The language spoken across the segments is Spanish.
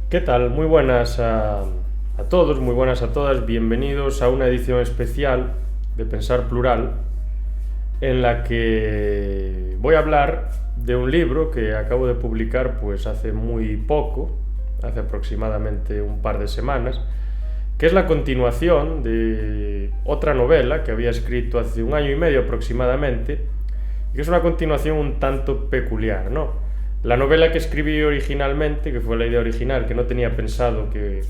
¿Qué tal? Muy buenas a todos, muy buenas a todas. Bienvenidos a una edición especial de Pensar Plural, en la que voy a hablar de un libro que acabo de publicar pues hace muy poco, hace aproximadamente un par de semanas, que es la continuación de otra novela que había escrito hace un año y medio aproximadamente, y que es una continuación un tanto peculiar, ¿no? La novela que escribí originalmente, que fue la idea original, que no tenía pensado que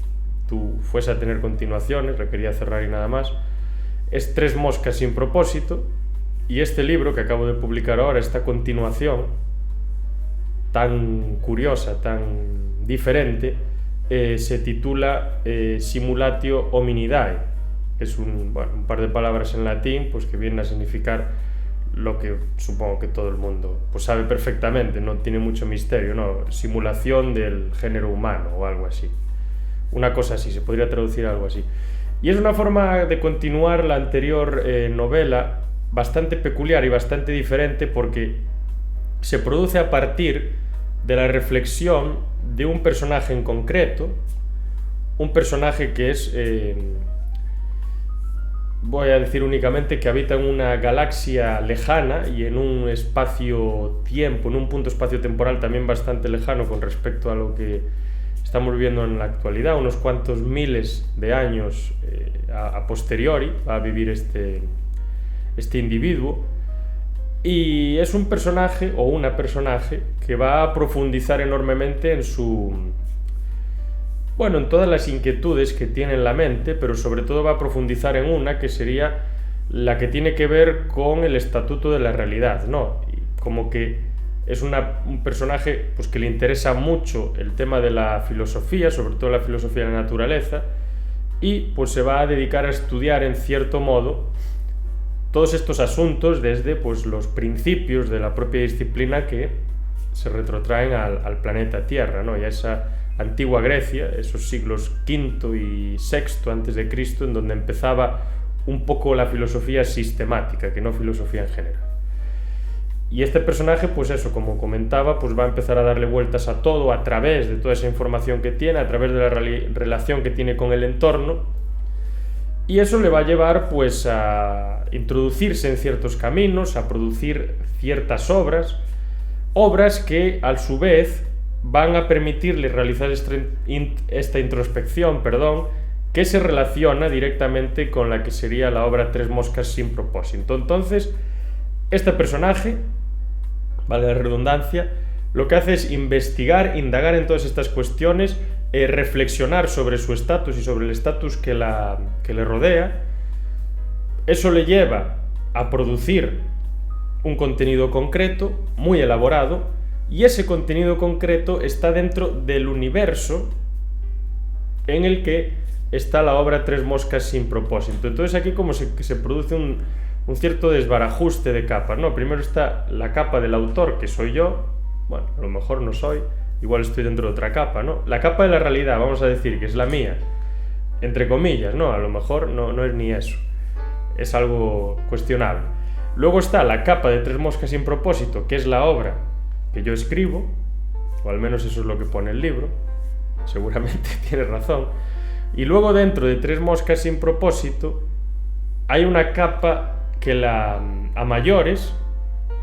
tú fuese a tener continuaciones, la quería cerrar y nada más, es Tres moscas sin propósito, y este libro que acabo de publicar ahora, esta continuación tan curiosa, tan diferente, se titula Simulatio Hominidae. Es un par de palabras en latín pues, que vienen a significar lo que supongo que todo el mundo pues sabe perfectamente, no tiene mucho misterio, ¿no? Simulación del género humano o algo así. Una cosa así, se podría traducir algo así. Y es una forma de continuar la anterior novela bastante peculiar y bastante diferente porque se produce a partir de la reflexión de un personaje en concreto, un personaje que es... voy a decir únicamente que habita en una galaxia lejana y en un espacio-tiempo, en un punto espacio-temporal también bastante lejano con respecto a lo que estamos viviendo en la actualidad, unos cuantos miles de años a posteriori va a vivir este individuo, y es un personaje o una personaje que va a profundizar enormemente en en todas las inquietudes que tiene en la mente, pero sobre todo va a profundizar en una que sería la que tiene que ver con el estatuto de la realidad, ¿no? Y como que es un personaje pues, que le interesa mucho el tema de la filosofía, sobre todo la filosofía de la naturaleza, y pues se va a dedicar a estudiar en cierto modo todos estos asuntos desde pues, los principios de la propia disciplina que se retrotraen al planeta Tierra, ¿no? Y a esa antigua Grecia, esos siglos V y VI antes de Cristo, en donde empezaba un poco la filosofía sistemática, que no filosofía en general. Y este personaje, pues eso, como comentaba, pues va a empezar a darle vueltas a todo a través de toda esa información que tiene, a través de la relación que tiene con el entorno, y eso le va a llevar pues a introducirse en ciertos caminos, a producir ciertas obras que a su vez van a permitirle realizar esta introspección, que se relaciona directamente con la que sería la obra Tres moscas sin propósito. Entonces, este personaje, vale la redundancia, lo que hace es investigar, indagar en todas estas cuestiones, reflexionar sobre su estatus y sobre el estatus que le rodea. Eso le lleva a producir un contenido concreto, muy elaborado, y ese contenido concreto está dentro del universo en el que está la obra Tres moscas sin propósito. Entonces aquí como se produce un cierto desbarajuste de capas, ¿no? Primero está la capa del autor, que soy yo, bueno, a lo mejor no soy, igual estoy dentro de otra capa, ¿no? La capa de la realidad, vamos a decir, que es la mía, entre comillas, ¿no? A lo mejor no es ni eso, es algo cuestionable. Luego está la capa de Tres moscas sin propósito, que es la obra que yo escribo, o al menos eso es lo que pone el libro, seguramente tienes razón, y luego dentro de Tres moscas sin propósito hay una capa que a mayores,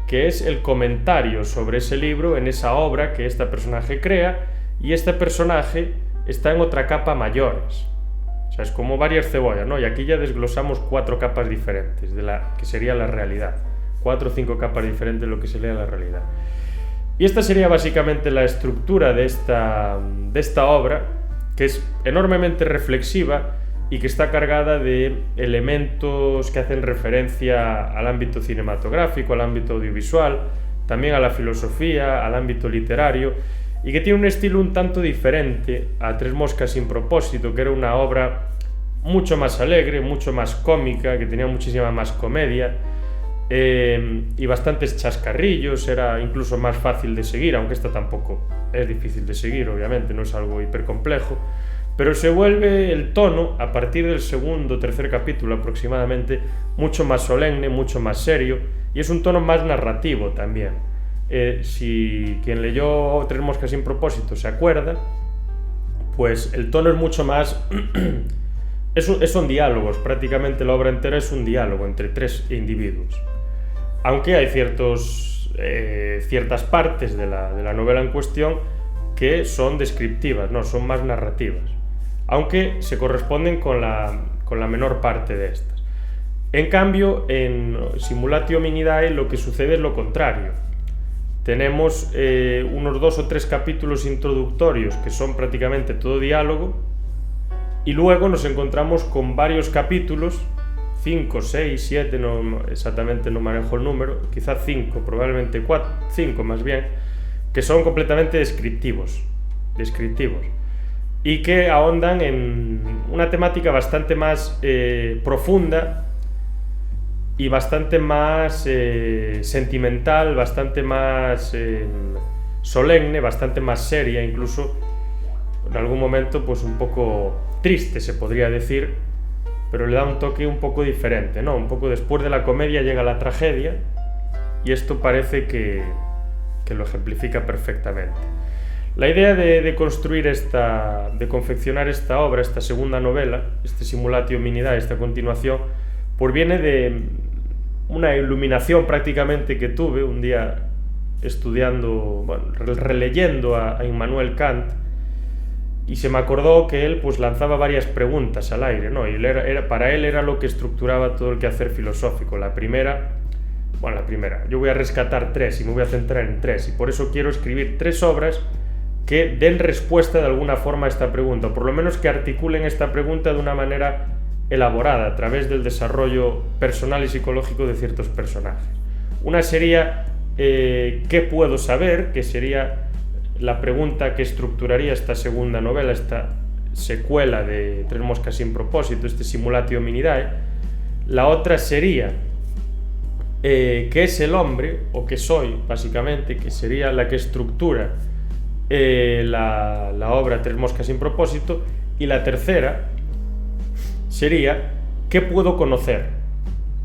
que es el comentario sobre ese libro en esa obra que este personaje crea, y este personaje está en otra capa mayores. O sea, es como varias cebollas, ¿no? Y aquí ya desglosamos 4 capas diferentes de la que sería la realidad, 4 o 5 capas diferentes de lo que sería la realidad. Y esta sería básicamente la estructura de esta obra, que es enormemente reflexiva y que está cargada de elementos que hacen referencia al ámbito cinematográfico, al ámbito audiovisual, también a la filosofía, al ámbito literario, y que tiene un estilo un tanto diferente a Tres moscas sin propósito, que era una obra mucho más alegre, mucho más cómica, que tenía muchísima más comedia, y bastantes chascarrillos, era incluso más fácil de seguir, aunque esta tampoco es difícil de seguir, obviamente, no es algo hipercomplejo, pero se vuelve el tono, a partir del segundo o tercer capítulo aproximadamente, mucho más solemne, mucho más serio, y es un tono más narrativo también. Si quien leyó Tres moscas sin propósito se acuerda, pues el tono es mucho más... son diálogos, prácticamente la obra entera es un diálogo entre tres individuos. Aunque hay ciertas partes de la novela en cuestión que son descriptivas, no, son más narrativas, aunque se corresponden con la menor parte de estas. En cambio, en Simulatio Hominidae lo que sucede es lo contrario. Tenemos unos 2 o 3 capítulos introductorios que son prácticamente todo diálogo, y luego nos encontramos con varios capítulos, 5, 6, 7, exactamente no manejo el número, quizás 5, probablemente 4, 5 más bien, que son completamente descriptivos, y que ahondan en una temática bastante más profunda y bastante más sentimental, bastante más solemne, bastante más seria, incluso en algún momento pues un poco triste se podría decir, pero le da un toque un poco diferente, ¿no? Un poco después de la comedia llega la tragedia, y esto parece que lo ejemplifica perfectamente. La idea de confeccionar esta obra, esta segunda novela, este Simulatio Hominidae, esta continuación, pues viene de una iluminación prácticamente que tuve un día estudiando, bueno, releyendo a Immanuel Kant, y se me acordó que él pues lanzaba varias preguntas al aire, ¿no? Y para él era lo que estructuraba todo el quehacer filosófico. La primera, yo voy a rescatar 3 y me voy a centrar en 3, y por eso quiero escribir 3 obras que den respuesta de alguna forma a esta pregunta, o por lo menos que articulen esta pregunta de una manera elaborada a través del desarrollo personal y psicológico de ciertos personajes. Una sería ¿qué puedo saber?, que sería la pregunta que estructuraría esta segunda novela, esta secuela de Tres moscas sin propósito, este Simulatio Hominidae. La otra sería ¿qué es el hombre?, o qué soy, básicamente, que sería la que estructura la obra Tres moscas sin propósito. Y la tercera sería ¿qué puedo conocer?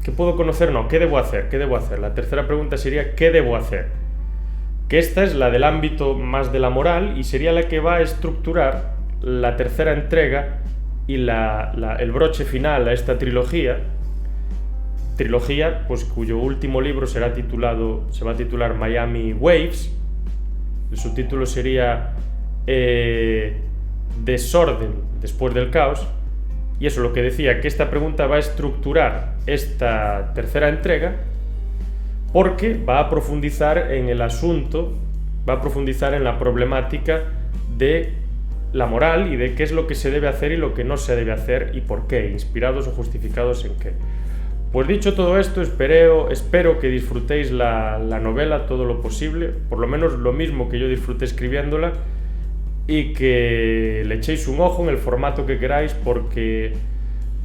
¿Qué puedo conocer? No, ¿qué debo hacer? ¿Qué debo hacer? La tercera pregunta sería ¿qué debo hacer? Que esta es la del ámbito más de la moral, y sería la que va a estructurar la tercera entrega y el broche final a esta trilogía, pues cuyo último libro se va a titular Miami Waves. El subtítulo sería Desorden después del caos. Y eso, lo que decía, que esta pregunta va a estructurar esta tercera entrega, porque va a profundizar en el asunto, va a profundizar en la problemática de la moral y de qué es lo que se debe hacer y lo que no se debe hacer y por qué, inspirados o justificados en qué. Pues dicho todo esto, espero que disfrutéis la novela todo lo posible, por lo menos lo mismo que yo disfruté escribiéndola, y que le echéis un ojo en el formato que queráis, porque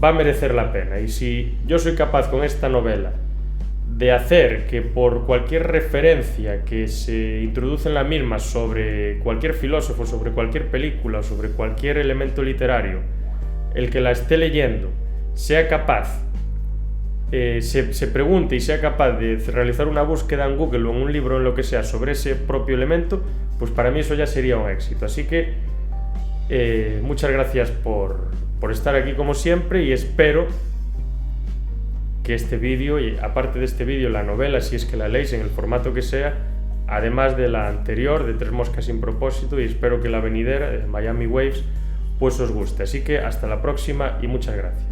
va a merecer la pena. Y si yo soy capaz con esta novela de hacer que por cualquier referencia que se introduce en la misma sobre cualquier filósofo, sobre cualquier película o sobre cualquier elemento literario, el que la esté leyendo sea capaz, se pregunte y sea capaz de realizar una búsqueda en Google o en un libro, en lo que sea, sobre ese propio elemento, pues para mí eso ya sería un éxito. Así que muchas gracias por estar aquí como siempre, y espero que este vídeo, y aparte de este vídeo, la novela, si es que la leéis en el formato que sea, además de la anterior, de Tres moscas sin propósito, y espero que la venidera, de Miami Waves, pues os guste. Así que hasta la próxima y muchas gracias.